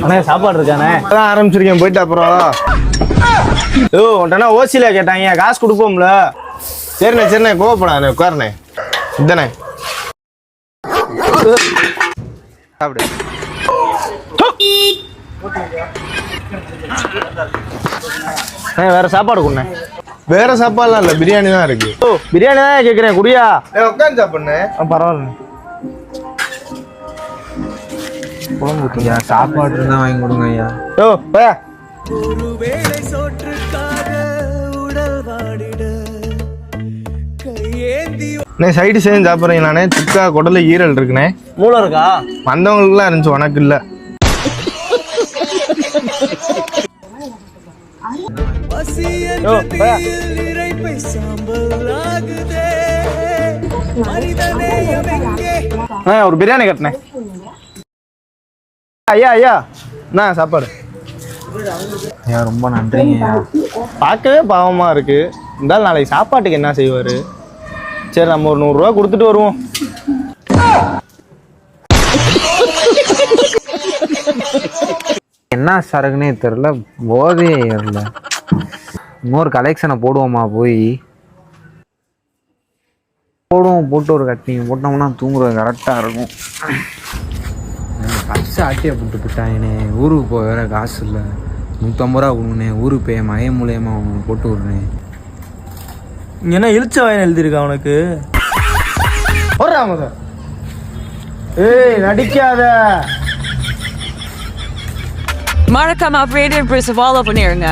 அண்ணே சாப்பாடு இருக்கானே? அதான் ஆரம்பிச்சிருக்கேன், போயிட்டு அப்புறம். உன்ட்டனா ஓசியில கேட்டாங்க, காசு கொடுப்போம்ல. சரிண்ணே கோவப்படாண்ணே, உட்காருண்ணே. இதானே சாப்பிடு. வேற சாப்பாடு கொடுண்ணே. வேற சாப்பாடுலாம் இல்லை, பிரியாணி தான் இருக்கு. பிரியாணி தான் கேட்குறேன், குடியா. உட்காந்து சாப்பிடுண்ணே. பரவாயில்ல, ஐயா சாப்பாடு இருந்தா வாங்கி கொடுங்க ஐயா. பயா சைடு சேர்ந்து சாப்பிட்றீங்களாண்ணே? சுக்கா குடல ஈரல் இருக்குண்ணே. மூளை இருக்கா? வந்தவங்களுக்குலாம் இருந்துச்சு, உனக்கு இல்லை. ஒரு பிரியாணி கட்டினேன். ஐயா என்ன சாப்பாடு? ஐயா ரொம்ப நன்றிங்க. பார்க்கவே பாவமா இருக்கு. இருந்தாலும் நாளைக்கு சாப்பாட்டுக்கு என்ன செய்வாரு? சரி, நம்ம ஒரு 100 ரூபா கொடுத்துட்டு வருவோம். என்ன சரக்குன்னே தெரியல, போதையே இல்லை. இன்னொரு கலெக்ஷனை போடுவோமா? போட்டு ஒரு கட்டிங் போட்டோம்னா தூங்குறது கரெக்டாக இருக்கும். பச்சை ஆட்டியை போட்டுக்கிட்டாங்கண்ணே. ஊருக்கு போக வேற காசு இல்லை. 150 ரூபா கொடுங்கண்ணே. ஊருக்கு போய் மய மூலியமா போட்டு விடுறேன். இங்க என்ன இழுச்ச வாயன் எழுதியிருக்கா உனக்கு? ஏய் நடிக்காத. மறக்காம அப்படியே பிரஸ் ஃபாலோ பண்ணிருங்க.